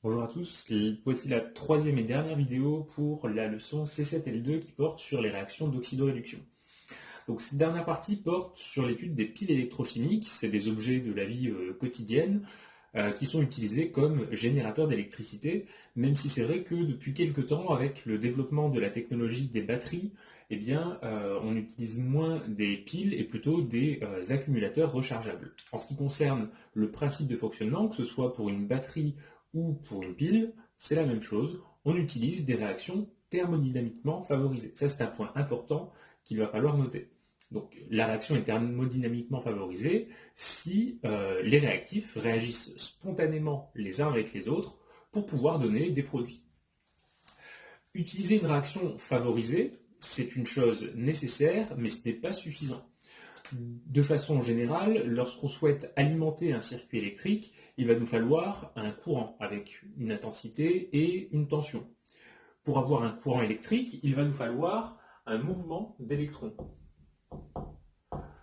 Bonjour à tous, voici la troisième et dernière vidéo pour la leçon C7L2 qui porte sur les réactions d'oxydoréduction. Donc cette dernière partie porte sur l'étude des piles électrochimiques, c'est des objets de la vie quotidienne qui sont utilisés comme générateurs d'électricité, même si c'est vrai que depuis quelques temps, avec le développement de la technologie des batteries, on utilise moins des piles et plutôt des accumulateurs rechargeables. En ce qui concerne le principe de fonctionnement, que ce soit pour une batterie ou pour une pile, c'est la même chose. On utilise des réactions thermodynamiquement favorisées. Ça, c'est un point important qu'il va falloir noter. Donc, la réaction est thermodynamiquement favorisée si les réactifs réagissent spontanément les uns avec les autres pour pouvoir donner des produits. Utiliser une réaction favorisée, c'est une chose nécessaire, mais ce n'est pas suffisant. De façon générale, lorsqu'on souhaite alimenter un circuit électrique, il va nous falloir un courant avec une intensité et une tension. Pour avoir un courant électrique, il va nous falloir un mouvement d'électrons.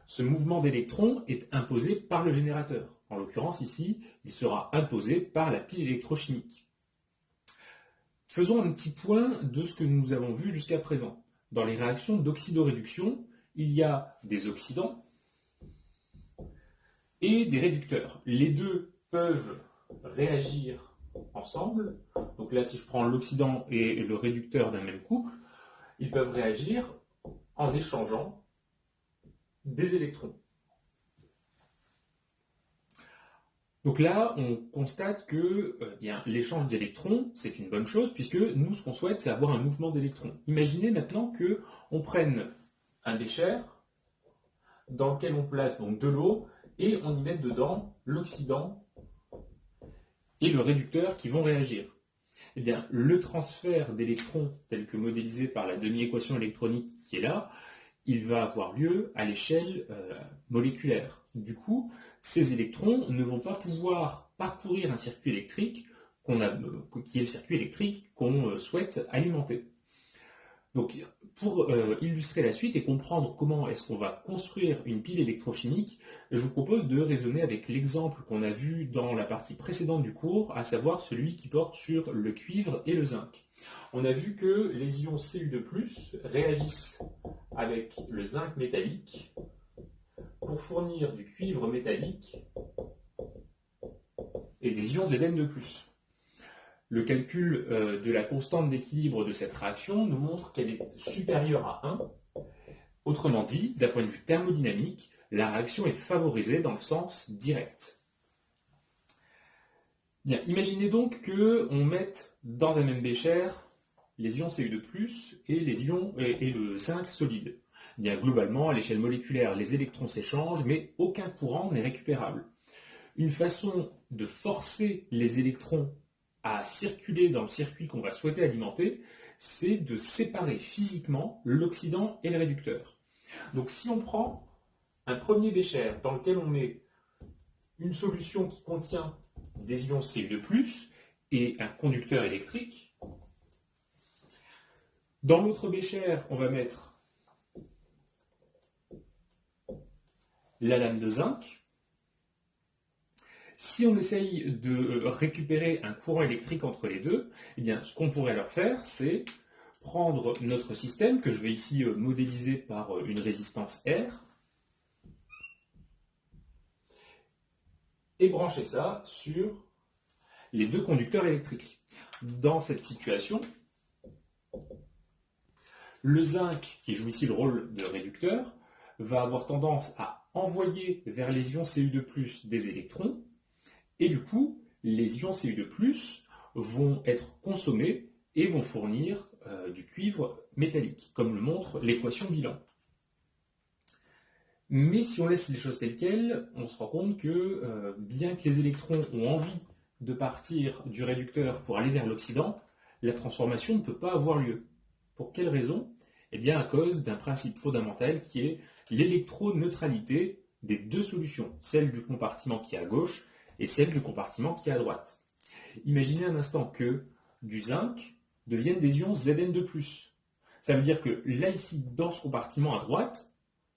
Ce mouvement d'électrons est imposé par le générateur. En l'occurrence ici, il sera imposé par la pile électrochimique. Faisons un petit point de ce que nous avons vu jusqu'à présent. Dans les réactions d'oxydoréduction, il y a des oxydants et des réducteurs. Les deux peuvent réagir ensemble. Donc là, si je prends l'oxydant et le réducteur d'un même couple, ils peuvent réagir en échangeant des électrons. Donc là, on constate que l'échange d'électrons, c'est une bonne chose, puisque nous, ce qu'on souhaite, c'est avoir un mouvement d'électrons. Imaginez maintenant qu'on prenne un bécher dans lequel on place donc de l'eau et on y met dedans l'oxydant et le réducteur qui vont réagir. Eh bien, le transfert d'électrons tel que modélisé par la demi-équation électronique qui est là, il va avoir lieu à l'échelle moléculaire. Du coup, ces électrons ne vont pas pouvoir parcourir un circuit électrique qui est le circuit électrique qu'on souhaite alimenter. Donc, pour illustrer la suite et comprendre comment est-ce qu'on va construire une pile électrochimique, je vous propose de raisonner avec l'exemple qu'on a vu dans la partie précédente du cours, à savoir celui qui porte sur le cuivre et le zinc. On a vu que les ions Cu2+, réagissent avec le zinc métallique pour fournir du cuivre métallique et des ions Zn2+. Le calcul de la constante d'équilibre de cette réaction nous montre qu'elle est supérieure à 1. Autrement dit, d'un point de vue thermodynamique, la réaction est favorisée dans le sens direct. Bien, imaginez donc qu'on mette dans un même bécher les ions Cu2+, et le zinc solide. Bien, globalement, à l'échelle moléculaire, les électrons s'échangent, mais aucun courant n'est récupérable. Une façon de forcer les électrons à circuler dans le circuit qu'on va souhaiter alimenter, c'est de séparer physiquement l'oxydant et le réducteur. Donc si on prend un premier bécher dans lequel on met une solution qui contient des ions Cu2+, et un conducteur électrique, dans l'autre bécher, on va mettre la lame de zinc. Si on essaye de récupérer un courant électrique entre les deux, eh bien, ce qu'on pourrait leur faire, c'est prendre notre système, que je vais ici modéliser par une résistance R, et brancher ça sur les deux conducteurs électriques. Dans cette situation, le zinc, qui joue ici le rôle de réducteur, va avoir tendance à envoyer vers les ions Cu2+, des électrons, et du coup, les ions Cu2+ vont être consommés et vont fournir du cuivre métallique, comme le montre l'équation bilan. Mais si on laisse les choses telles quelles, on se rend compte que bien que les électrons ont envie de partir du réducteur pour aller vers l'oxydant, la transformation ne peut pas avoir lieu. Pour quelle raison ? Eh bien à cause d'un principe fondamental qui est l'électroneutralité des deux solutions, celle du compartiment qui est à gauche et celle du compartiment qui est à droite. Imaginez un instant que du zinc devienne des ions Zn2+. Ça veut dire que là, ici, dans ce compartiment à droite,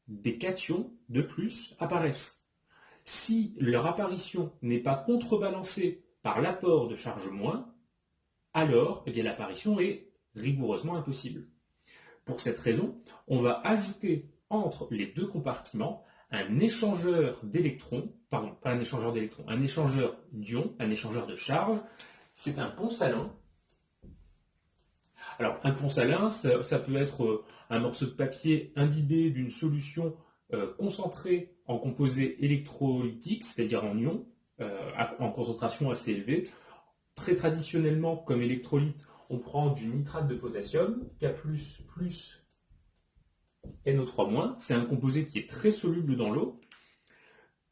des cations de plus apparaissent. Si leur apparition n'est pas contrebalancée par l'apport de charge moins, alors l'apparition est rigoureusement impossible. Pour cette raison, on va ajouter entre les deux compartiments un échangeur d'électrons, pardon, pas un échangeur d'électrons, un échangeur d'ions, un échangeur de charge. C'est un pont salin. Alors, un pont salin, ça peut être un morceau de papier imbibé d'une solution concentrée en composés électrolytiques, c'est-à-dire en ions, en concentration assez élevée. Très traditionnellement, comme électrolyte, on prend du nitrate de potassium, K+, plus NO3-. C'est un composé qui est très soluble dans l'eau.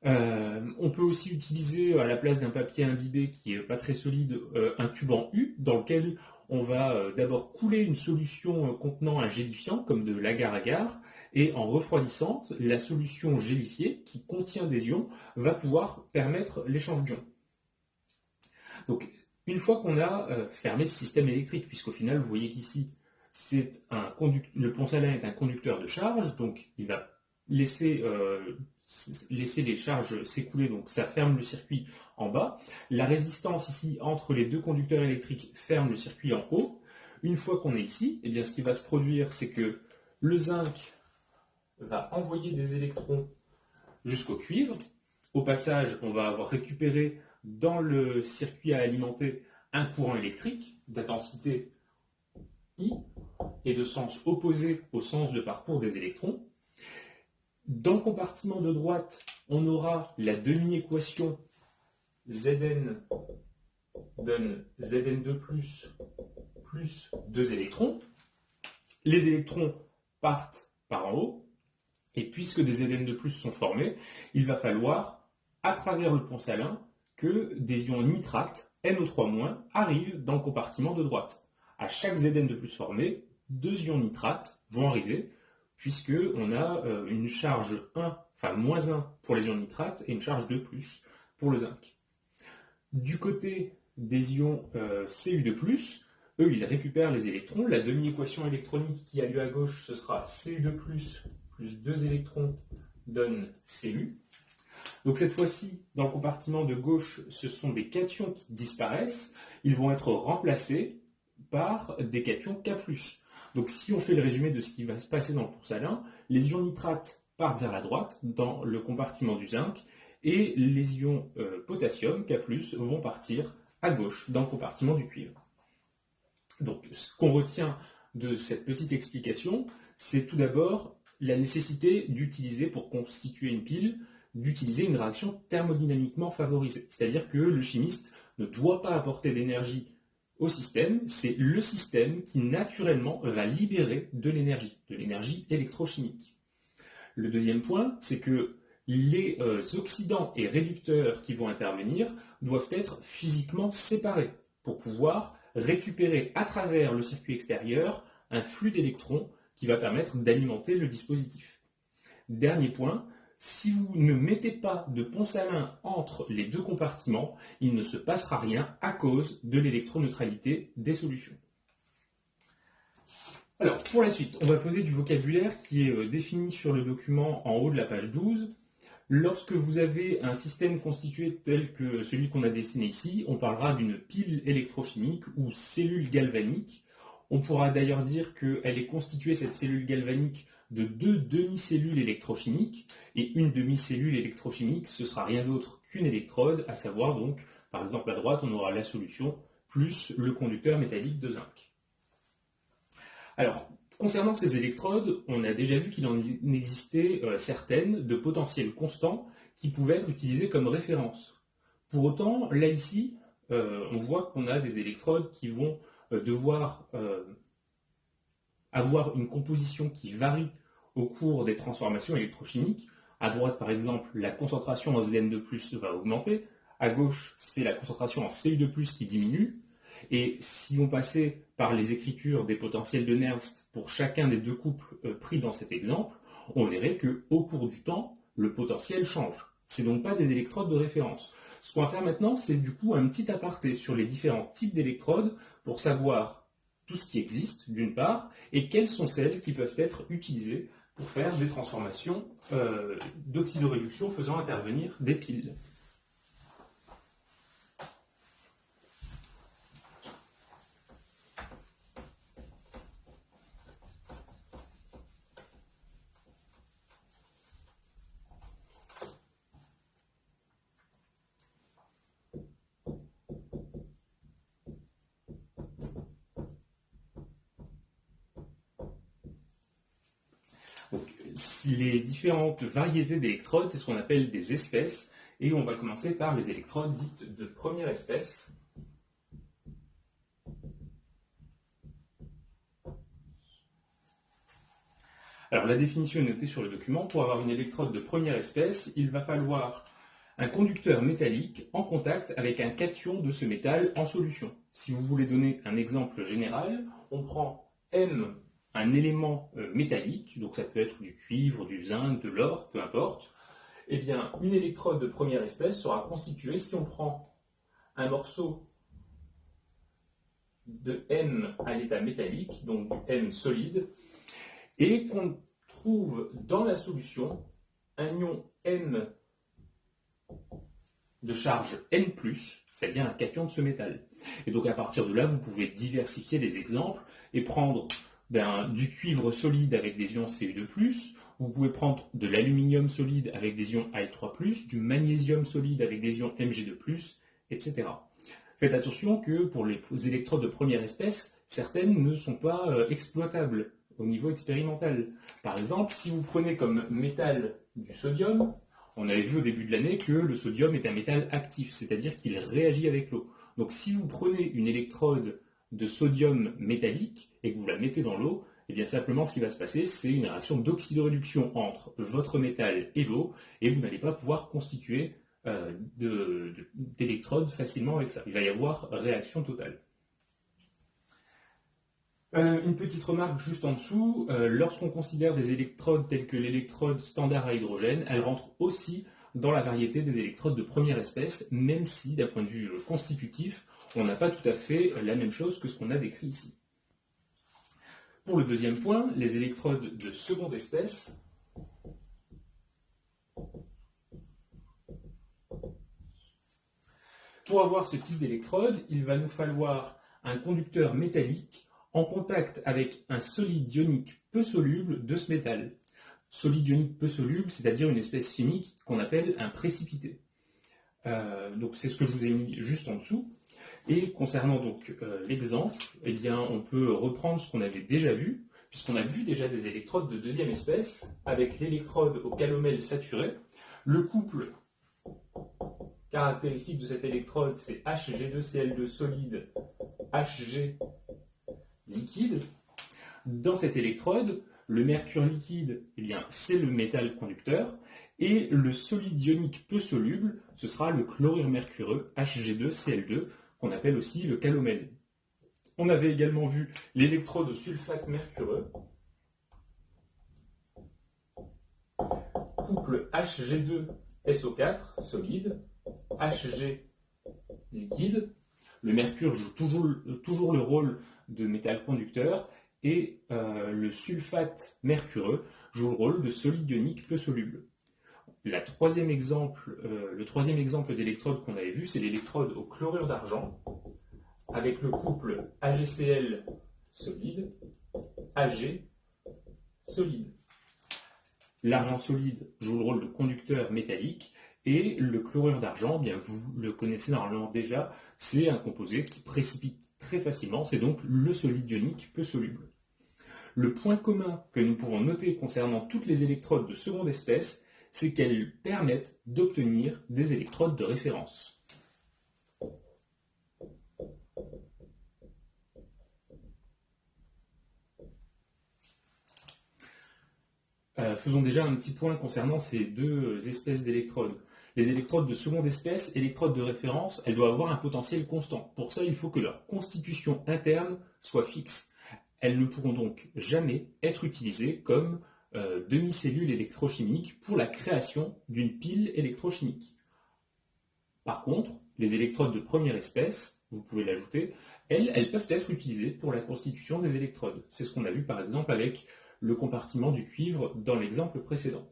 On peut aussi utiliser, à la place d'un papier imbibé qui n'est pas très solide, un tube en U, dans lequel on va d'abord couler une solution contenant un gélifiant, comme de l'agar-agar, et en refroidissant, la solution gélifiée, qui contient des ions, va pouvoir permettre l'échange d'ions. Donc, une fois qu'on a fermé ce système électrique, puisqu'au final, vous voyez qu'ici, le pont salin est un conducteur de charge, donc il va laisser les charges s'écouler, donc ça ferme le circuit en bas. La résistance ici entre les deux conducteurs électriques ferme le circuit en haut. Une fois qu'on est ici, eh bien, ce qui va se produire, c'est que le zinc va envoyer des électrons jusqu'au cuivre. Au passage, on va avoir récupéré dans le circuit à alimenter un courant électrique d'intensité I et de sens opposé au sens de parcours des électrons. Dans le compartiment de droite, on aura la demi-équation Zn donne Zn2 plus 2 électrons. Les électrons partent par en haut, et puisque des Zn2 sont formés, il va falloir, à travers le pont salin, que des ions nitrates, NO3-, arrivent dans le compartiment de droite. À chaque Zn2 formé, 2 ions nitrates vont arriver, puisqu'on a une charge 1, enfin moins 1 pour les ions nitrates et une charge 2 plus pour le zinc. Du côté des ions Cu2+, eux, ils récupèrent les électrons. La demi-équation électronique qui a lieu à gauche, ce sera Cu2+, plus 2 électrons donne Cu. Donc cette fois-ci, dans le compartiment de gauche, ce sont des cations qui disparaissent. Ils vont être remplacés par des cations K+. Donc si on fait le résumé de ce qui va se passer dans le pont salin, les ions nitrates partent vers la droite dans le compartiment du zinc et les ions potassium, K+, vont partir à gauche dans le compartiment du cuivre. Donc ce qu'on retient de cette petite explication, c'est tout d'abord la nécessité d'utiliser, pour constituer une pile, d'utiliser une réaction thermodynamiquement favorisée. C'est-à-dire que le chimiste ne doit pas apporter d'énergie au système, c'est le système qui naturellement va libérer de l'énergie électrochimique. Le deuxième point, c'est que les oxydants et réducteurs qui vont intervenir doivent être physiquement séparés pour pouvoir récupérer à travers le circuit extérieur un flux d'électrons qui va permettre d'alimenter le dispositif. Dernier point, si vous ne mettez pas de pont salin entre les deux compartiments, il ne se passera rien à cause de l'électroneutralité des solutions. Alors, pour la suite, on va poser du vocabulaire qui est défini sur le document en haut de la page 12. Lorsque vous avez un système constitué tel que celui qu'on a dessiné ici, on parlera d'une pile électrochimique ou cellule galvanique. On pourra d'ailleurs dire qu'elle est constituée, cette cellule galvanique, de 2 demi-cellules électrochimiques, et une demi-cellule électrochimique, ce sera rien d'autre qu'une électrode, à savoir donc, par exemple à droite, on aura la solution plus le conducteur métallique de zinc. Alors, concernant ces électrodes, on a déjà vu qu'il en existait certaines de potentiels constants qui pouvaient être utilisées comme référence. Pour autant, là ici, on voit qu'on a des électrodes qui vont devoir avoir une composition qui varie au cours des transformations électrochimiques. À droite, par exemple, la concentration en Zn2+, va augmenter. À gauche, c'est la concentration en Cu2+, qui diminue. Et si on passait par les écritures des potentiels de Nernst pour chacun des deux couples pris dans cet exemple, on verrait qu'au cours du temps, le potentiel change. Ce n'est donc pas des électrodes de référence. Ce qu'on va faire maintenant, c'est du coup un petit aparté sur les différents types d'électrodes pour savoir tout ce qui existe, d'une part, et quelles sont celles qui peuvent être utilisées pour faire des transformations d'oxydoréduction faisant intervenir des piles. Les différentes variétés d'électrodes, c'est ce qu'on appelle des espèces, et on va commencer par les électrodes dites de première espèce. Alors la définition est notée sur le document. Pour avoir une électrode de première espèce, il va falloir un conducteur métallique en contact avec un cation de ce métal en solution. Si vous voulez donner un exemple général, on prend M, un élément métallique, donc ça peut être du cuivre, du zinc, de l'or, peu importe. Eh bien, une électrode de première espèce sera constituée si on prend un morceau de M à l'état métallique, donc du M solide, et qu'on trouve dans la solution un ion M de charge N+, c'est-à-dire un cation de ce métal. Et donc à partir de là, vous pouvez diversifier les exemples et prendre du cuivre solide avec des ions Cu2+, vous pouvez prendre de l'aluminium solide avec des ions Al3+, du magnésium solide avec des ions Mg2+, etc. Faites attention que pour les électrodes de première espèce, certaines ne sont pas exploitables au niveau expérimental. Par exemple, si vous prenez comme métal du sodium, on avait vu au début de l'année que le sodium est un métal actif, c'est-à-dire qu'il réagit avec l'eau. Donc si vous prenez une électrode de sodium métallique et que vous la mettez dans l'eau, et bien simplement ce qui va se passer, c'est une réaction d'oxydoréduction entre votre métal et l'eau, et vous n'allez pas pouvoir constituer d'électrodes facilement avec ça. Il va y avoir réaction totale. Une petite remarque juste en dessous, lorsqu'on considère des électrodes telles que l'électrode standard à hydrogène, elles rentrent aussi dans la variété des électrodes de première espèce, même si d'un point de vue constitutif, on n'a pas tout à fait la même chose que ce qu'on a décrit ici. Pour le deuxième point, les électrodes de seconde espèce. Pour avoir ce type d'électrode, il va nous falloir un conducteur métallique en contact avec un solide ionique peu soluble de ce métal. Solide ionique peu soluble, c'est-à-dire une espèce chimique qu'on appelle un précipité. Donc c'est ce que je vous ai mis juste en dessous. Et concernant donc l'exemple, eh bien, on peut reprendre ce qu'on avait déjà vu, puisqu'on a vu déjà des électrodes de deuxième espèce, avec l'électrode au calomèle saturé. Le couple caractéristique de cette électrode, c'est Hg2Cl2 solide, Hg liquide. Dans cette électrode, le mercure liquide, eh bien, c'est le métal conducteur, et le solide ionique peu soluble, ce sera le chlorure mercureux, Hg2Cl2, qu'on appelle aussi le calomèle. On avait également vu l'électrode au sulfate mercureux, couple Hg2SO4 solide, Hg liquide. Le mercure joue toujours le rôle de métal conducteur et le sulfate mercureux joue le rôle de solide ionique peu soluble. Le troisième exemple d'électrode qu'on avait vu, c'est l'électrode au chlorure d'argent avec le couple AgCl solide, Ag solide. L'argent solide joue le rôle de conducteur métallique et le chlorure d'argent, bien vous le connaissez normalement déjà, c'est un composé qui précipite très facilement, c'est donc le solide ionique peu soluble. Le point commun que nous pouvons noter concernant toutes les électrodes de seconde espèce, c'est qu'elles permettent d'obtenir des électrodes de référence. Faisons déjà un petit point concernant ces deux espèces d'électrodes. Les électrodes de seconde espèce, électrodes de référence, elles doivent avoir un potentiel constant. Pour ça, il faut que leur constitution interne soit fixe. Elles ne pourront donc jamais être utilisées comme demi-cellules électrochimiques pour la création d'une pile électrochimique. Par contre, les électrodes de première espèce, vous pouvez l'ajouter, elles peuvent être utilisées pour la constitution des électrodes. C'est ce qu'on a vu par exemple avec le compartiment du cuivre dans l'exemple précédent.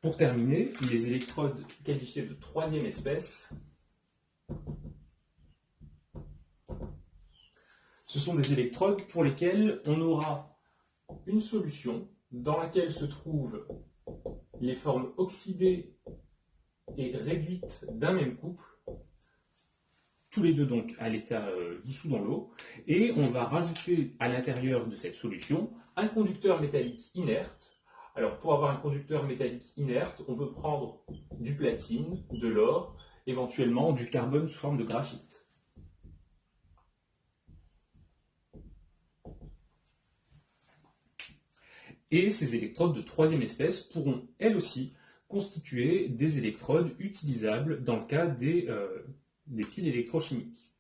Pour terminer, les électrodes qualifiées de troisième espèce, ce sont des électrodes pour lesquelles on aura une solution dans laquelle se trouvent les formes oxydées et réduites d'un même couple, tous les deux donc à l'état dissous dans l'eau, et on va rajouter à l'intérieur de cette solution un conducteur métallique inerte. Alors pour avoir un conducteur métallique inerte, on peut prendre du platine, de l'or, éventuellement du carbone sous forme de graphite. Et ces électrodes de troisième espèce pourront elles aussi constituer des électrodes utilisables dans le cas des piles électrochimiques.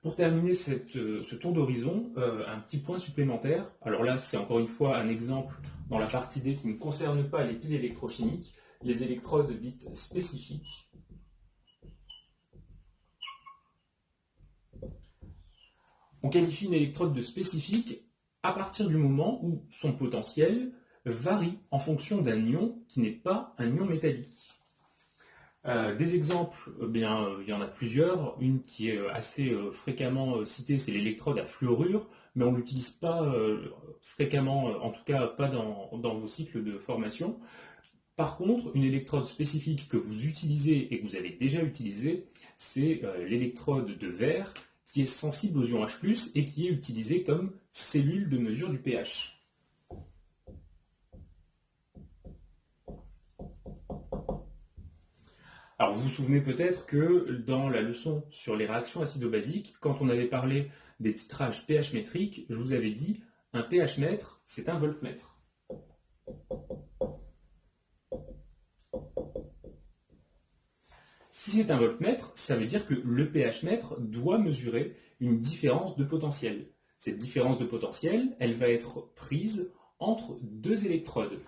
Pour terminer ce tour d'horizon, un petit point supplémentaire. Alors là, c'est encore une fois un exemple dans la partie D qui ne concerne pas les piles électrochimiques, les électrodes dites spécifiques. On qualifie une électrode de spécifique à partir du moment où son potentiel varie en fonction d'un ion qui n'est pas un ion métallique. Des exemples, il y en a plusieurs. Une qui est assez fréquemment citée, c'est l'électrode à fluorure, mais on ne l'utilise pas fréquemment, en tout cas pas dans vos cycles de formation. Par contre, une électrode spécifique que vous utilisez et que vous avez déjà utilisée, c'est l'électrode de verre qui est sensible aux ions H+, et qui est utilisée comme cellule de mesure du pH. Alors vous vous souvenez peut-être que dans la leçon sur les réactions acido-basiques, quand on avait parlé des titrages pH métriques, je vous avais dit un pH mètre, c'est un voltmètre. Si c'est un voltmètre, ça veut dire que le pH mètre doit mesurer une différence de potentiel. Cette différence de potentiel, elle va être prise entre deux électrodes.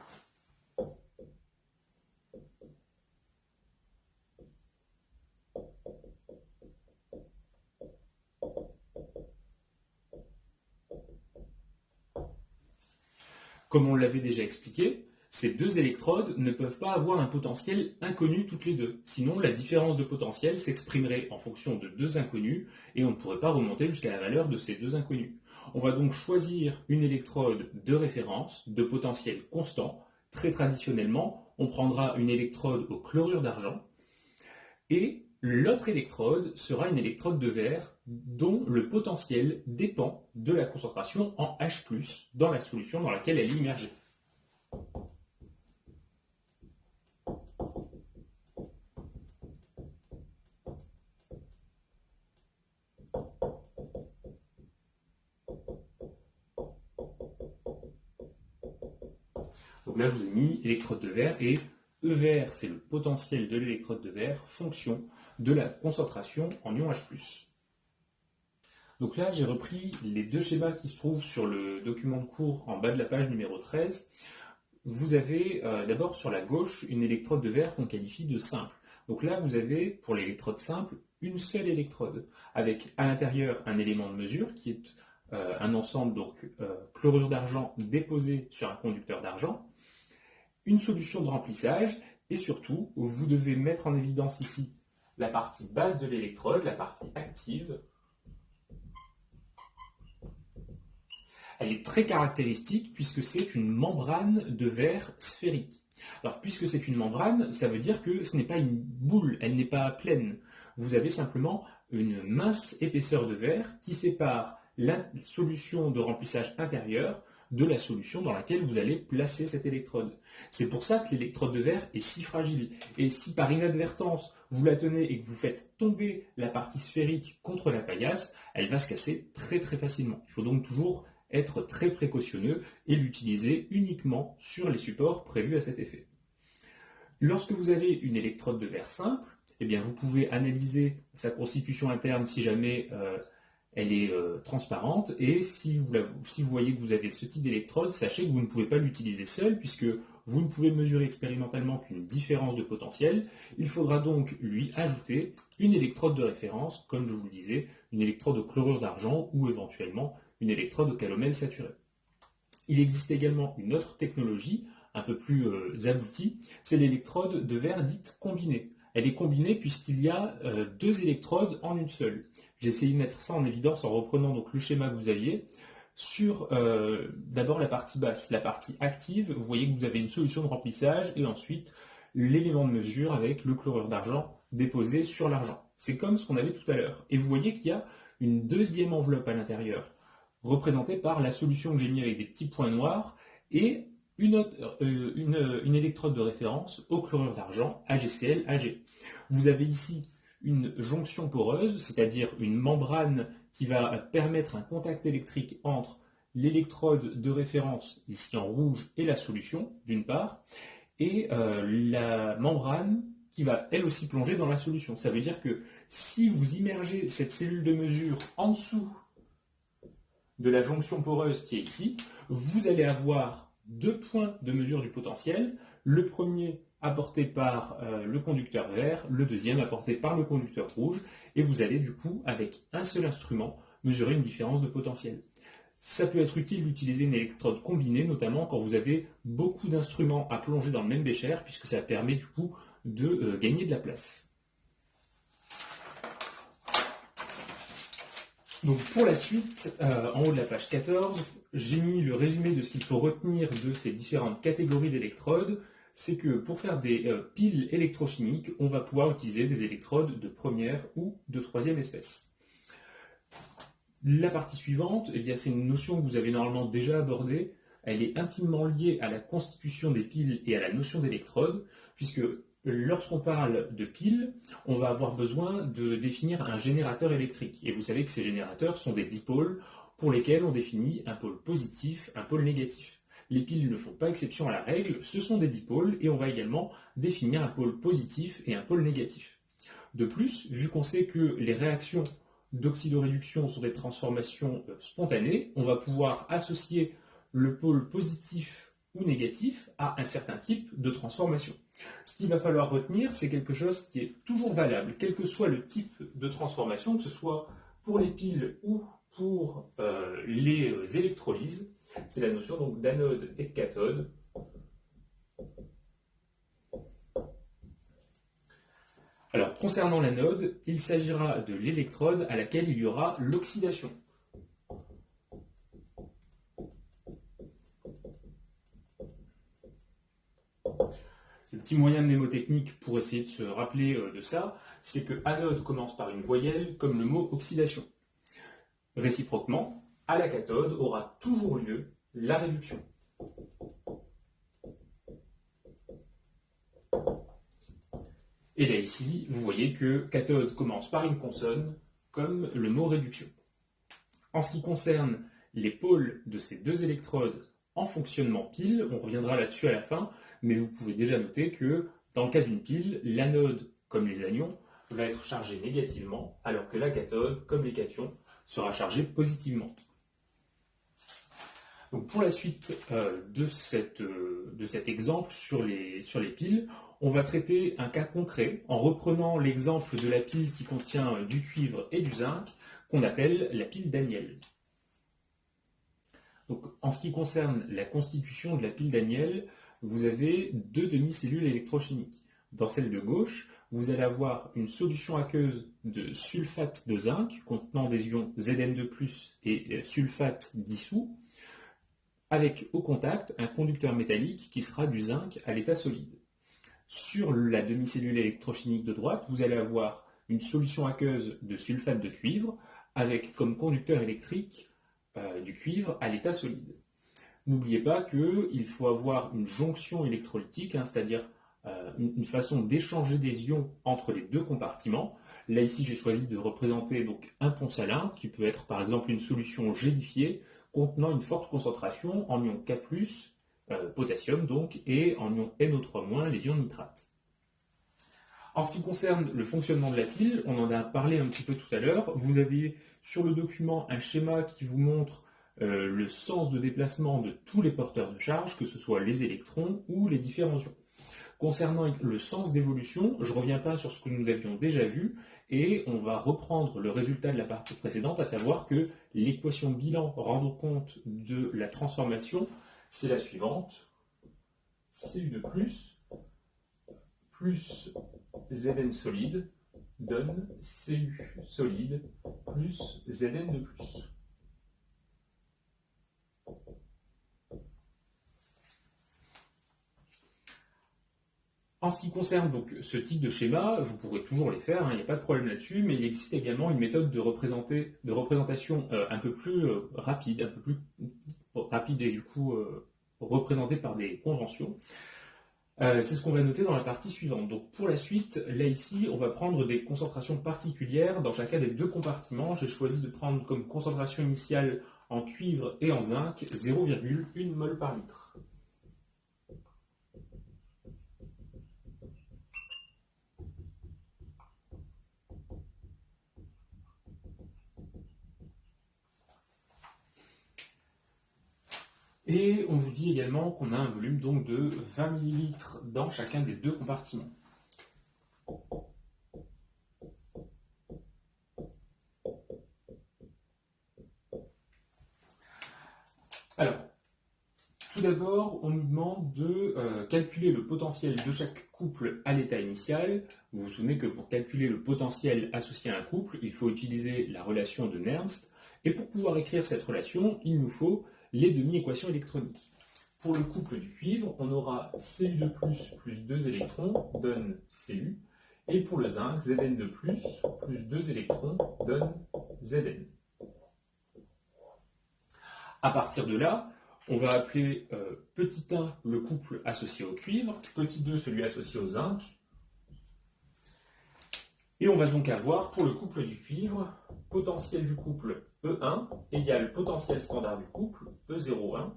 Comme on l'avait déjà expliqué, ces deux électrodes ne peuvent pas avoir un potentiel inconnu toutes les deux. Sinon, la différence de potentiel s'exprimerait en fonction de deux inconnus et on ne pourrait pas remonter jusqu'à la valeur de ces deux inconnus. On va donc choisir une électrode de référence de potentiel constant. Très traditionnellement, on prendra une électrode au chlorure d'argent et l'autre électrode sera une électrode de verre dont le potentiel dépend de la concentration en H+, dans la solution dans laquelle elle est immergée. Donc là, je vous ai mis électrode de verre et E vert, c'est le potentiel de l'électrode de verre, fonction de la concentration en ion H+. Donc là, j'ai repris les deux schémas qui se trouvent sur le document de cours en bas de la page numéro 13. Vous avez d'abord sur la gauche une électrode de verre qu'on qualifie de simple. Donc là, vous avez pour l'électrode simple une seule électrode avec à l'intérieur un élément de mesure qui est un ensemble donc chlorure d'argent déposé sur un conducteur d'argent, une solution de remplissage et surtout, vous devez mettre en évidence ici la partie basse de l'électrode, la partie active. Elle est très caractéristique puisque c'est une membrane de verre sphérique. Alors puisque c'est une membrane, ça veut dire que ce n'est pas une boule, elle n'est pas pleine. Vous avez simplement une mince épaisseur de verre qui sépare la solution de remplissage intérieure de la solution dans laquelle vous allez placer cette électrode. C'est pour ça que l'électrode de verre est si fragile. Et si par inadvertance vous la tenez et que vous faites tomber la partie sphérique contre la paillasse, elle va se casser très très facilement. Il faut donc toujours être très précautionneux et l'utiliser uniquement sur les supports prévus à cet effet. Lorsque vous avez une électrode de verre simple, eh bien vous pouvez analyser sa constitution interne si jamais elle est transparente, et si vous voyez que vous avez ce type d'électrode, sachez que vous ne pouvez pas l'utiliser seul puisque vous ne pouvez mesurer expérimentalement qu'une différence de potentiel. Il faudra donc lui ajouter une électrode de référence, comme je vous le disais, une électrode au chlorure d'argent ou éventuellement une électrode au calomel saturé. Il existe également une autre technologie un peu plus aboutie, c'est l'électrode de verre dite combinée. Elle est combinée puisqu'il y a deux électrodes en une seule. J'ai essayé de mettre ça en évidence en reprenant donc le schéma que vous aviez. Sur d'abord la partie basse, la partie active, vous voyez que vous avez une solution de remplissage et ensuite l'élément de mesure avec le chlorure d'argent déposé sur l'argent. C'est comme ce qu'on avait tout à l'heure. Et vous voyez qu'il y a une deuxième enveloppe à l'intérieur, représentée par la solution que j'ai mis avec des petits points noirs, et une électrode de référence au chlorure d'argent, AgCl, Ag. Vous avez ici une jonction poreuse, c'est-à-dire une membrane qui va permettre un contact électrique entre l'électrode de référence, ici en rouge, et la solution, d'une part, et la membrane qui va elle aussi plonger dans la solution. Ça veut dire que si vous immergez cette cellule de mesure en dessous de la jonction poreuse qui est ici, vous allez avoir deux points de mesure du potentiel. Le premier apporté par le conducteur vert, le deuxième apporté par le conducteur rouge, et vous allez du coup, avec un seul instrument, mesurer une différence de potentiel. Ça peut être utile d'utiliser une électrode combinée, notamment quand vous avez beaucoup d'instruments à plonger dans le même bécher, puisque ça permet du coup de gagner de la place. Donc pour la suite, en haut de la page 14, j'ai mis le résumé de ce qu'il faut retenir de ces différentes catégories d'électrodes. C'est que pour faire des piles électrochimiques, on va pouvoir utiliser des électrodes de première ou de troisième espèce. La partie suivante, eh bien, c'est une notion que vous avez normalement déjà abordée. Elle est intimement liée à la constitution des piles et à la notion d'électrode, puisque lorsqu'on parle de piles, on va avoir besoin de définir un générateur électrique. Et vous savez que ces générateurs sont des dipôles pour lesquels on définit un pôle positif, un pôle négatif. Les piles ne font pas exception à la règle, ce sont des dipôles et on va également définir un pôle positif et un pôle négatif. De plus, vu qu'on sait que les réactions d'oxydoréduction sont des transformations spontanées, on va pouvoir associer le pôle positif ou négatif à un certain type de transformation. Ce qu'il va falloir retenir, c'est quelque chose qui est toujours valable, quel que soit le type de transformation, que ce soit pour les piles ou pour les électrolyses. C'est la notion donc d'anode et de cathode. Alors, concernant l'anode, il s'agira de l'électrode à laquelle il y aura l'oxydation. Le petit moyen mnémotechnique pour essayer de se rappeler de ça, c'est que anode commence par une voyelle comme le mot oxydation. Réciproquement, à la cathode aura toujours lieu la réduction. Et là ici, vous voyez que cathode commence par une consonne comme le mot réduction. En ce qui concerne les pôles de ces deux électrodes en fonctionnement pile, on reviendra là-dessus à la fin, mais vous pouvez déjà noter que dans le cas d'une pile, l'anode, comme les anions, va être chargée négativement, alors que la cathode, comme les cations, sera chargée positivement. Donc pour la suite de cet exemple sur les piles, on va traiter un cas concret en reprenant l'exemple de la pile qui contient du cuivre et du zinc, qu'on appelle la pile Daniel. Donc, en ce qui concerne la constitution de la pile Daniel, vous avez deux demi-cellules électrochimiques. Dans celle de gauche, vous allez avoir une solution aqueuse de sulfate de zinc contenant des ions Zn2+, et sulfate dissous, avec au contact un conducteur métallique qui sera du zinc à l'état solide. Sur la demi-cellule électrochimique de droite, vous allez avoir une solution aqueuse de sulfate de cuivre avec comme conducteur électrique du cuivre à l'état solide. N'oubliez pas qu'il faut avoir une jonction électrolytique, c'est-à-dire une façon d'échanger des ions entre les deux compartiments. Là ici j'ai choisi de représenter donc un pont salin qui peut être par exemple une solution gélifiée contenant une forte concentration en ion K+, potassium donc, et en ion NO3-, les ions nitrates. En ce qui concerne le fonctionnement de la pile, on en a parlé un petit peu tout à l'heure, vous avez sur le document un schéma qui vous montre le sens de déplacement de tous les porteurs de charge, que ce soit les électrons ou les différents ions. Concernant le sens d'évolution, je ne reviens pas sur ce que nous avions déjà vu, et on va reprendre le résultat de la partie précédente, à savoir que l'équation bilan rendant compte de la transformation, c'est la suivante. Cu de plus Zn solide donne Cu solide plus Zn de plus. En ce qui concerne donc ce type de schéma, vous pourrez toujours les faire, il n'y a pas de problème là-dessus, mais il existe également une méthode de représentation un peu plus rapide, un peu plus rapide et du coup représentée par des conventions. C'est ce qu'on va noter dans la partie suivante. Donc pour la suite, là ici, on va prendre des concentrations particulières dans chacun des deux compartiments. J'ai choisi de prendre comme concentration initiale en cuivre et en zinc 0,1 mol par litre. Et on vous dit également qu'on a un volume donc de 20 ml dans chacun des deux compartiments. Alors, tout d'abord, on nous demande de calculer le potentiel de chaque couple à l'état initial. Vous vous souvenez que pour calculer le potentiel associé à un couple, il faut utiliser la relation de Nernst. Et pour pouvoir écrire cette relation, il nous faut les demi-équations électroniques. Pour le couple du cuivre, on aura Cu2+, plus 2 électrons donne Cu. Et pour le zinc, Zn2+, plus 2 électrons donne Zn. À partir de là, on va appeler petit 1 le couple associé au cuivre, petit 2 celui associé au zinc. Et on va donc avoir pour le couple du cuivre, potentiel du couple E1 égale potentiel standard du couple E01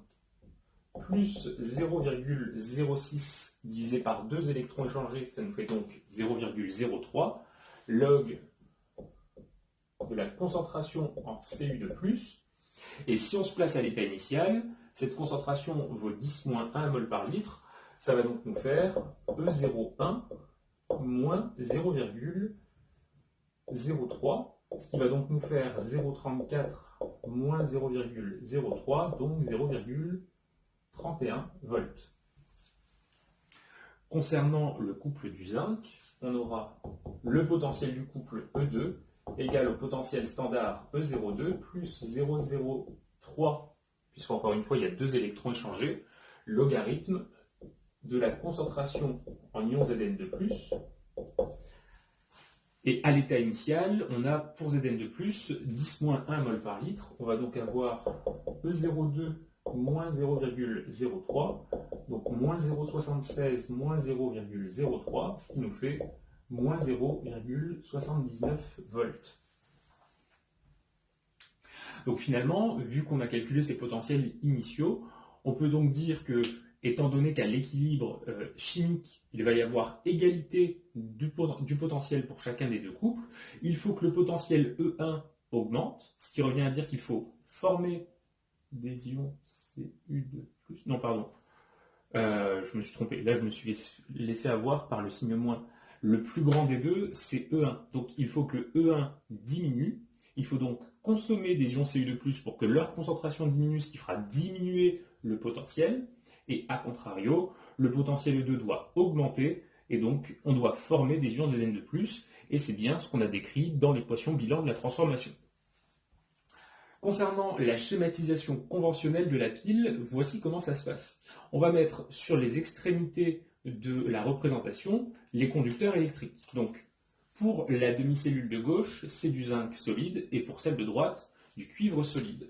plus 0,06 divisé par 2 électrons échangés, ça nous fait donc 0,03 log de la concentration en Cu2+. Et si on se place à l'état initial, cette concentration vaut 10-1 mol par litre, ça va donc nous faire E01 moins 0,03, ce qui va donc nous faire 0,34 moins 0,03, donc 0,31 volts. Concernant le couple du zinc, on aura le potentiel du couple E2 égal au potentiel standard E02 plus 0,03, puisqu'encore une fois il y a 2 électrons échangés, logarithme de la concentration en ion Zn2+. Et à l'état initial, on a pour Zn2+, 10-1 mol par litre. On va donc avoir E02 moins 0,03, donc moins 0,76 moins 0,03, ce qui nous fait moins 0,79 volts. Donc finalement, vu qu'on a calculé ces potentiels initiaux, on peut donc dire que, étant donné qu'à l'équilibre chimique, il va y avoir égalité du potentiel pour chacun des deux couples, il faut que le potentiel E1 augmente, ce qui revient à dire qu'il faut former des ions Cu2+. Non, pardon. Je me suis trompé. Là, je me suis laissé avoir par le signe moins. Le plus grand des deux, c'est E1. Donc, il faut que E1 diminue. Il faut donc consommer des ions Cu2+, pour que leur concentration diminue, ce qui fera diminuer le potentiel. Et à contrario, le potentiel E2 doit augmenter, et donc on doit former des ions Zn2+, et c'est bien ce qu'on a décrit dans l'équation bilan de la transformation. Concernant la schématisation conventionnelle de la pile, voici comment ça se passe. On va mettre sur les extrémités de la représentation les conducteurs électriques. Donc, pour la demi-cellule de gauche, c'est du zinc solide, et pour celle de droite, du cuivre solide.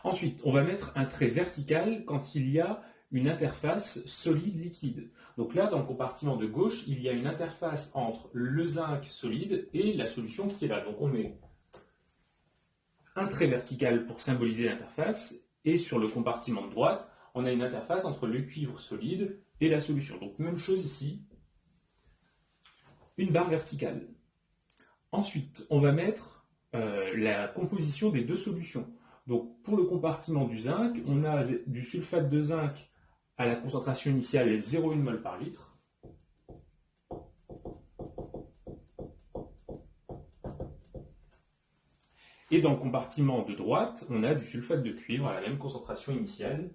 Ensuite, on va mettre un trait vertical quand il y a une interface solide-liquide. Donc là, dans le compartiment de gauche, il y a une interface entre le zinc solide et la solution qui est là. Donc on met un trait vertical pour symboliser l'interface, et sur le compartiment de droite, on a une interface entre le cuivre solide et la solution. Donc même chose ici, une barre verticale. Ensuite, on va mettre la composition des deux solutions. Donc pour le compartiment du zinc, on a du sulfate de zinc à la concentration initiale 0,1 mol par litre. Et dans le compartiment de droite, on a du sulfate de cuivre à la même concentration initiale.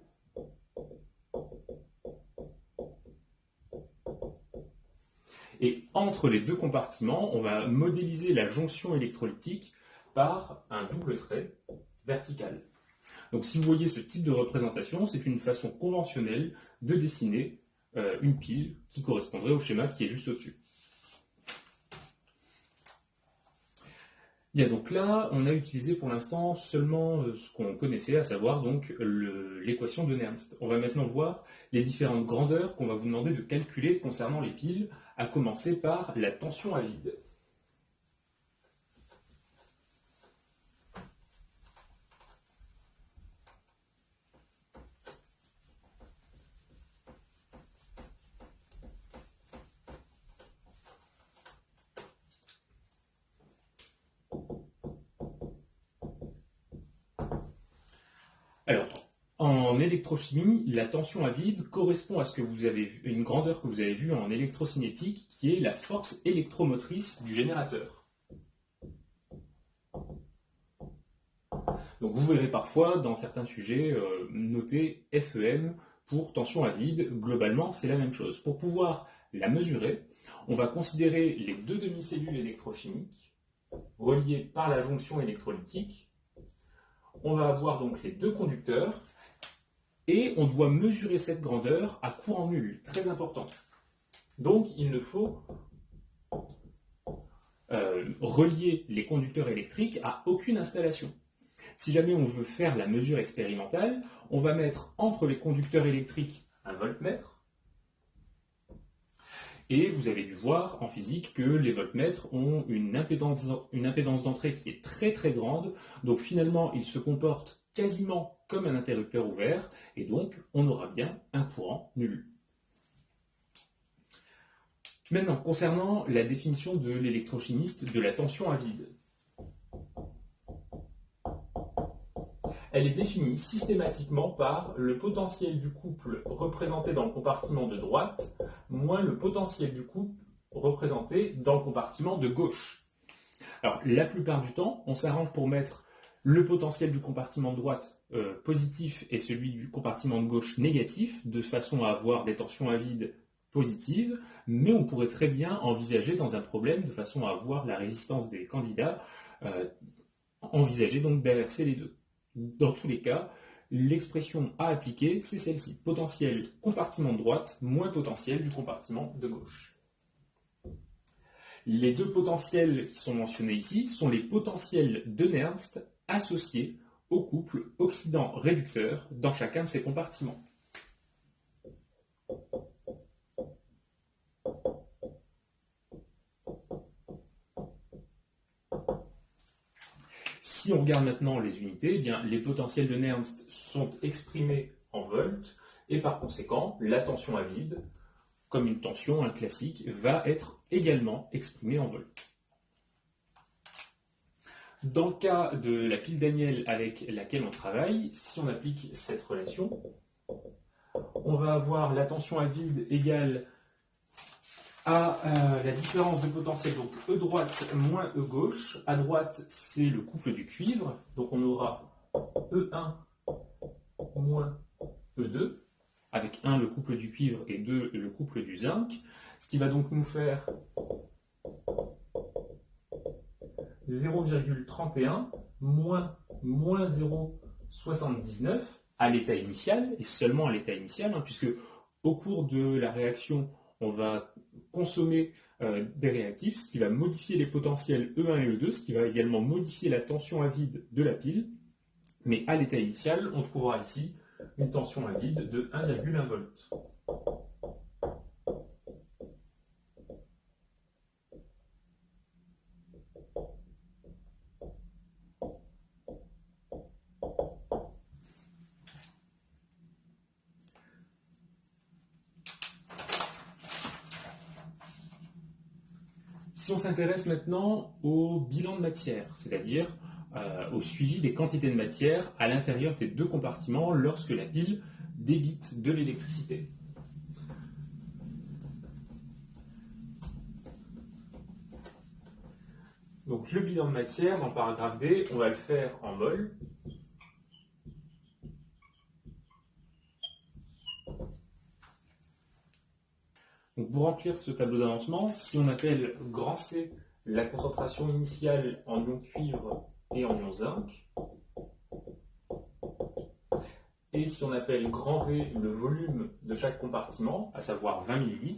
Et entre les deux compartiments, on va modéliser la jonction électrolytique par un double trait vertical. Donc si vous voyez ce type de représentation, c'est une façon conventionnelle de dessiner une pile qui correspondrait au schéma qui est juste au-dessus. Bien, donc là, on a utilisé pour l'instant seulement ce qu'on connaissait, à savoir donc l'équation de Nernst. On va maintenant voir les différentes grandeurs qu'on va vous demander de calculer concernant les piles, à commencer par la tension à vide. Alors, en électrochimie, la tension à vide correspond à ce que vous avez vu, une grandeur que vous avez vue en électrocinétique, qui est la force électromotrice du générateur. Donc vous verrez parfois dans certains sujets noter FEM pour tension à vide. Globalement, c'est la même chose. Pour pouvoir la mesurer, on va considérer les deux demi-cellules électrochimiques reliées par la jonction électrolytique. On va avoir donc les deux conducteurs et on doit mesurer cette grandeur à courant nul, très important. Donc il ne faut relier les conducteurs électriques à aucune installation. Si jamais on veut faire la mesure expérimentale, on va mettre entre les conducteurs électriques un voltmètre. Et vous avez dû voir en physique que les voltmètres ont une impédance d'entrée qui est très très grande. Donc finalement, ils se comportent quasiment comme un interrupteur ouvert. Et donc, on aura bien un courant nul. Maintenant, concernant la définition de l'électrochimiste de la tension à vide. Elle est définie systématiquement par le potentiel du couple représenté dans le compartiment de droite moins le potentiel du couple représenté dans le compartiment de gauche. Alors, la plupart du temps, on s'arrange pour mettre le potentiel du compartiment de droite positif et celui du compartiment de gauche négatif, de façon à avoir des tensions à vide positives, mais on pourrait très bien envisager dans un problème, de façon à avoir la résistance des candidats, envisager donc d'inverser les deux. Dans tous les cas, l'expression à appliquer, c'est celle-ci. Potentiel compartiment de droite moins potentiel du compartiment de gauche. Les deux potentiels qui sont mentionnés ici sont les potentiels de Nernst associés au couple oxydant-réducteur dans chacun de ces compartiments. Si on regarde maintenant les unités, eh bien, les potentiels de Nernst sont exprimés en volts et par conséquent, la tension à vide, comme une tension classique, va être également exprimée en volts. Dans le cas de la pile Daniel avec laquelle on travaille, si on applique cette relation, on va avoir la tension à vide égale à la différence de potentiel, donc E droite moins E gauche. À droite, c'est le couple du cuivre, donc on aura E1 moins E2, avec 1 le couple du cuivre et 2 le couple du zinc, ce qui va donc nous faire 0,31 moins 0,79 à l'état initial, et seulement à l'état initial, puisque au cours de la réaction, on va consommer des réactifs, ce qui va modifier les potentiels E1 et E2, ce qui va également modifier la tension à vide de la pile. Mais à l'état initial, on trouvera ici une tension à vide de 1,1 volts. Si on s'intéresse maintenant au bilan de matière, c'est-à-dire au suivi des quantités de matière à l'intérieur des deux compartiments lorsque la pile débite de l'électricité. Donc le bilan de matière, dans le paragraphe D, on va le faire en mol. Donc pour remplir ce tableau d'avancement, si on appelle grand C la concentration initiale en ion cuivre et en ion zinc, et si on appelle grand V le volume de chaque compartiment, à savoir 20 ml,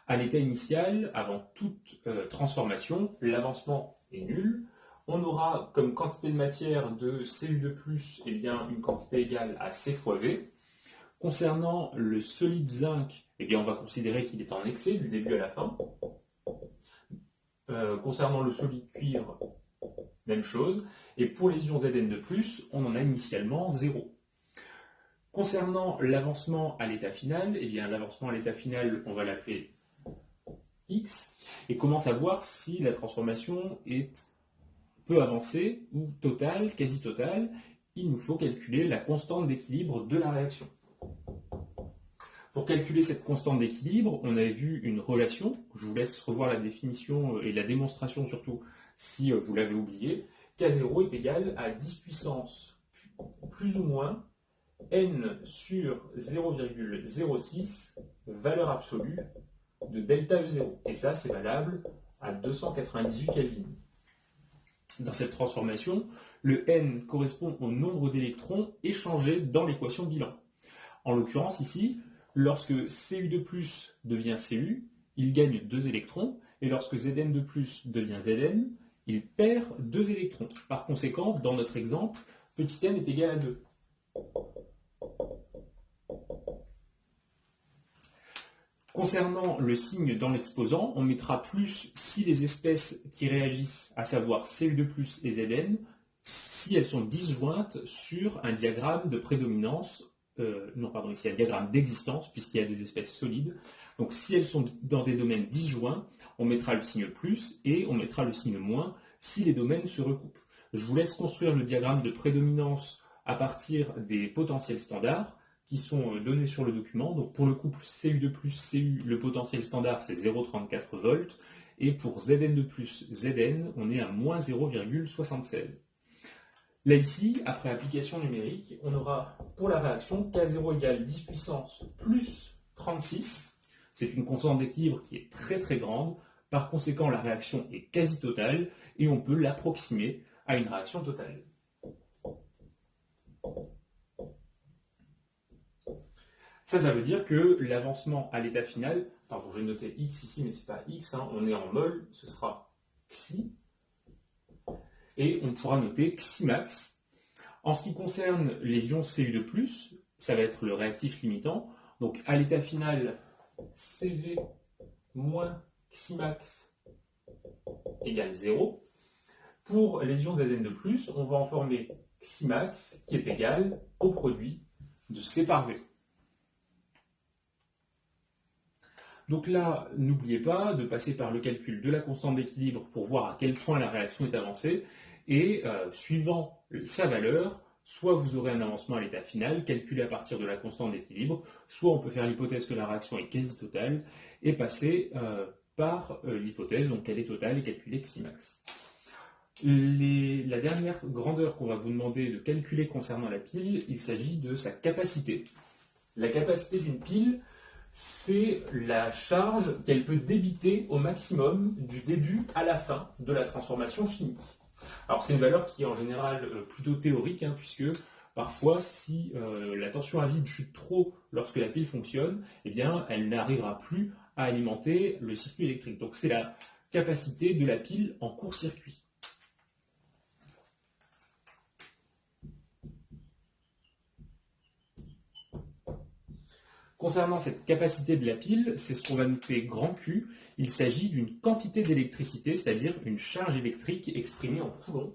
à l'état initial, avant toute transformation, l'avancement est nul. On aura comme quantité de matière de Cu2+, eh bien, une quantité égale à C fois V. Concernant le solide zinc, eh bien, on va considérer qu'il est en excès du début à la fin. Concernant le solide cuivre, même chose. Et pour les ions Zn2+, on en a initialement 0. Concernant l'avancement à l'état final, eh bien, l'avancement à l'état final, on va l'appeler X. Et comment savoir si la transformation est peu avancée ou totale, quasi totale? Il nous faut calculer la constante d'équilibre de la réaction. Pour calculer cette constante d'équilibre, on avait vu une relation. Je vous laisse revoir la définition et la démonstration surtout si vous l'avez oublié. K0 est égal à 10 puissance plus ou moins n sur 0,06 valeur absolue de delta E0. Et ça, c'est valable à 298 Kelvin. Dans cette transformation, le n correspond au nombre d'électrons échangés dans l'équation bilan. En l'occurrence ici, lorsque Cu2+ devient Cu, il gagne 2 électrons, et lorsque Zn2+ devient Zn, il perd 2 électrons. Par conséquent, dans notre exemple, petit n est égal à 2. Concernant le signe dans l'exposant, on mettra plus si les espèces qui réagissent, à savoir Cu2+ et Zn, si elles sont disjointes sur un diagramme de prédominance, ici un diagramme d'existence, puisqu'il y a des espèces solides. Donc si elles sont dans des domaines disjoints, on mettra le signe plus et on mettra le signe moins si les domaines se recoupent. Je vous laisse construire le diagramme de prédominance à partir des potentiels standards qui sont donnés sur le document. Donc pour le couple Cu2+ Cu, le potentiel standard c'est 0,34 volts, et pour Zn2+ Zn, on est à moins 0,76. Là ici, après application numérique, on aura pour la réaction K0 égale 10 puissance plus 36. C'est une constante d'équilibre qui est très très grande. Par conséquent, la réaction est quasi totale et on peut l'approximer à une réaction totale. Ça veut dire que l'avancement à l'état final, pardon, j'ai noté X ici, mais ce n'est pas X, hein, on est en mol, ce sera Xi. Et on pourra noter Ximax. En ce qui concerne les ions Cu2+, ça va être le réactif limitant. Donc à l'état final, Cv moins Ximax égale 0. Pour les ions Zn2+, on va en former Ximax qui est égal au produit de C par V. Donc là, n'oubliez pas de passer par le calcul de la constante d'équilibre pour voir à quel point la réaction est avancée. Et suivant sa valeur, soit vous aurez un avancement à l'état final, calculé à partir de la constante d'équilibre, soit on peut faire l'hypothèse que la réaction est quasi totale, et passer par l'hypothèse, donc elle est totale, et calculer Ximax. La dernière grandeur qu'on va vous demander de calculer concernant la pile, il s'agit de sa capacité. La capacité d'une pile, c'est la charge qu'elle peut débiter au maximum du début à la fin de la transformation chimique. Alors c'est une valeur qui est en général plutôt théorique, hein, puisque parfois si la tension à vide chute trop lorsque la pile fonctionne, eh bien elle n'arrivera plus à alimenter le circuit électrique. Donc c'est la capacité de la pile en court-circuit. Concernant cette capacité de la pile, c'est ce qu'on va noter grand Q. Il s'agit d'une quantité d'électricité, c'est-à-dire une charge électrique exprimée en coulomb.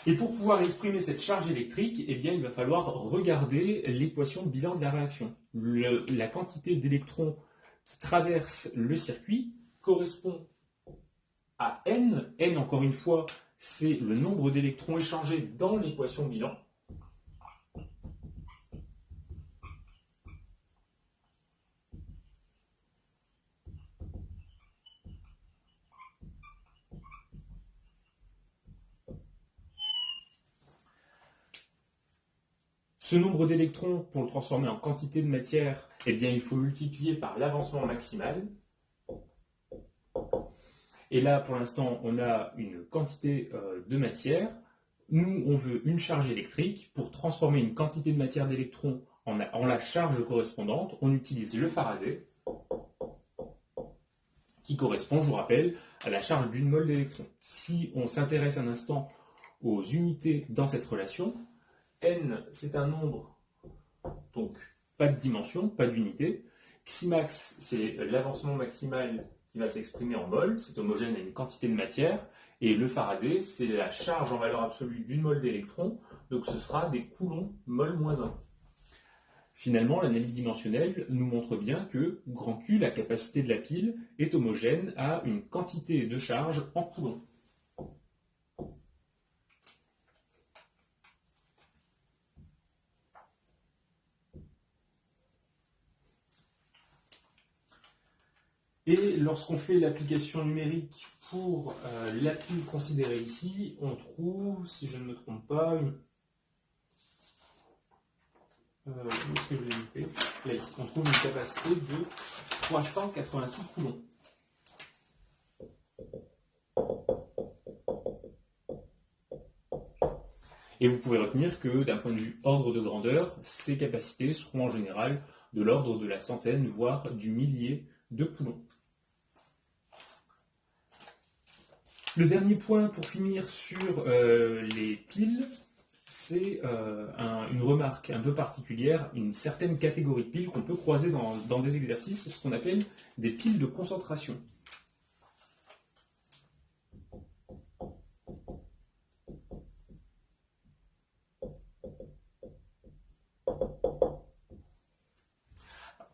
Et pour pouvoir exprimer cette charge électrique, eh bien, il va falloir regarder l'équation de bilan de la réaction. La quantité d'électrons qui traversent le circuit correspond à N. N, encore une fois, c'est le nombre d'électrons échangés dans l'équation bilan. Ce nombre d'électrons, pour le transformer en quantité de matière, eh bien, il faut multiplier par l'avancement maximal. Et là, pour l'instant, on a une quantité de matière. Nous, on veut une charge électrique. Pour transformer une quantité de matière d'électrons en la charge correspondante, on utilise le Faraday, qui correspond, je vous rappelle, à la charge d'une mole d'électrons. Si on s'intéresse un instant aux unités dans cette relation, n, c'est un nombre, donc pas de dimension, pas d'unité. Ximax, c'est l'avancement maximal qui va s'exprimer en mol, c'est homogène à une quantité de matière. Et le Faraday, c'est la charge en valeur absolue d'une mole d'électrons, donc ce sera des coulombs mol moins 1. Finalement, l'analyse dimensionnelle nous montre bien que grand Q, la capacité de la pile, est homogène à une quantité de charge en coulombs. Et lorsqu'on fait l'application numérique pour la pile considérée ici, on trouve, si je ne me trompe pas, où est-ce que je l'ai noté ? Là, ici, on trouve une capacité de 386 coulombs. Et vous pouvez retenir que d'un point de vue ordre de grandeur, ces capacités seront en général de l'ordre de la centaine, voire du millier de coulombs. Le dernier point pour finir sur les piles, c'est une remarque un peu particulière, une certaine catégorie de piles qu'on peut croiser dans des exercices, ce qu'on appelle des piles de concentration.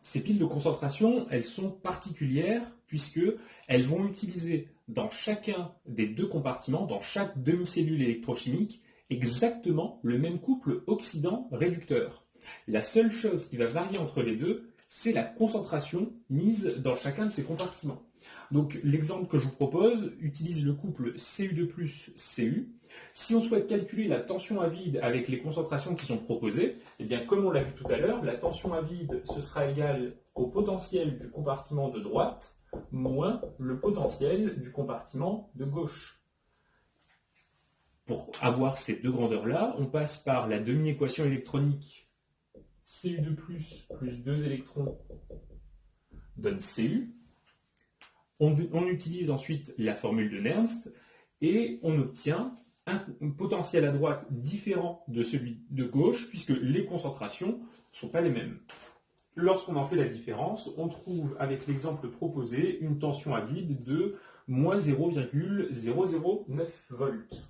Ces piles de concentration, elles sont particulières puisqu'elles vont utiliser dans chacun des deux compartiments, dans chaque demi-cellule électrochimique, exactement le même couple oxydant-réducteur. La seule chose qui va varier entre les deux, c'est la concentration mise dans chacun de ces compartiments. Donc l'exemple que je vous propose utilise le couple Cu2+Cu. Si on souhaite calculer la tension à vide avec les concentrations qui sont proposées, eh bien, comme on l'a vu tout à l'heure, la tension à vide, ce sera égal au potentiel du compartiment de droite moins le potentiel du compartiment de gauche. Pour avoir ces deux grandeurs-là, on passe par la demi-équation électronique Cu2+, plus 2 électrons donne Cu. On utilise ensuite la formule de Nernst et on obtient un potentiel à droite différent de celui de gauche puisque les concentrations ne sont pas les mêmes. Lorsqu'on en fait la différence, on trouve avec l'exemple proposé une tension à vide de moins 0,009 volts.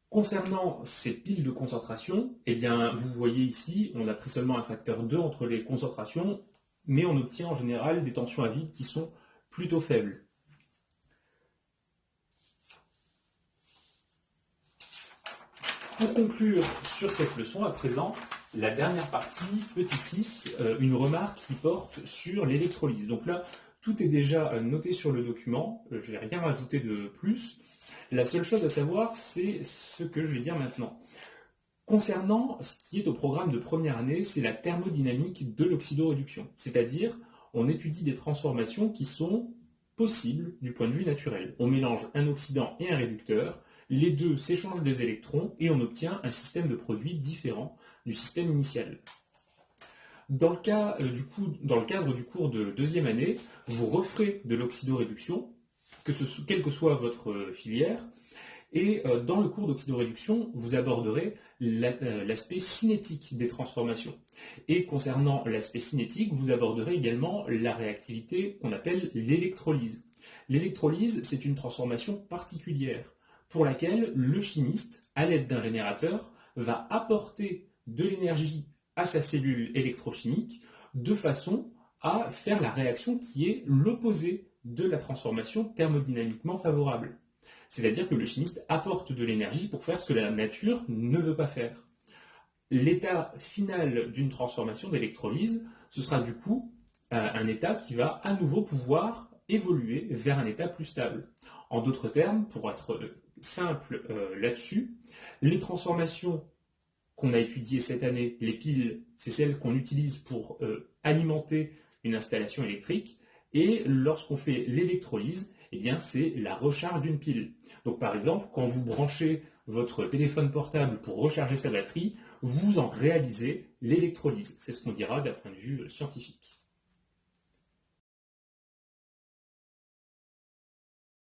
Concernant ces piles de concentration, eh bien, vous voyez ici, on a pris seulement un facteur 2 entre les concentrations, mais on obtient en général des tensions à vide qui sont plutôt faibles. Pour conclure sur cette leçon, à présent, la dernière partie, petit 6, une remarque qui porte sur l'électrolyse. Donc là, tout est déjà noté sur le document, je n'ai rien rajouté de plus. La seule chose à savoir, c'est ce que je vais dire maintenant. Concernant ce qui est au programme de première année, c'est la thermodynamique de l'oxydoréduction. C'est-à-dire, on étudie des transformations qui sont possibles du point de vue naturel. On mélange un oxydant et un réducteur, les deux s'échangent des électrons et on obtient un système de produits différent du système initial. Dans le cadre du cours de deuxième année, vous referez de l'oxydoréduction, quelle que soit votre filière, et dans le cours d'oxydoréduction, vous aborderez l'aspect cinétique des transformations. Et concernant l'aspect cinétique, vous aborderez également la réactivité qu'on appelle l'électrolyse. L'électrolyse, c'est une transformation particulière pour laquelle le chimiste, à l'aide d'un générateur, va apporter de l'énergie à sa cellule électrochimique de façon à faire la réaction qui est l'opposé de la transformation thermodynamiquement favorable. C'est-à-dire que le chimiste apporte de l'énergie pour faire ce que la nature ne veut pas faire. L'état final d'une transformation d'électrolyse, ce sera du coup un état qui va à nouveau pouvoir évoluer vers un état plus stable. En d'autres termes, pour être simple là-dessus, les transformations qu'on a étudiées cette année, les piles, c'est celles qu'on utilise pour alimenter une installation électrique. Et lorsqu'on fait l'électrolyse, eh bien c'est la recharge d'une pile. Donc par exemple, quand vous branchez votre téléphone portable pour recharger sa batterie, vous en réalisez l'électrolyse. C'est ce qu'on dira d'un point de vue scientifique.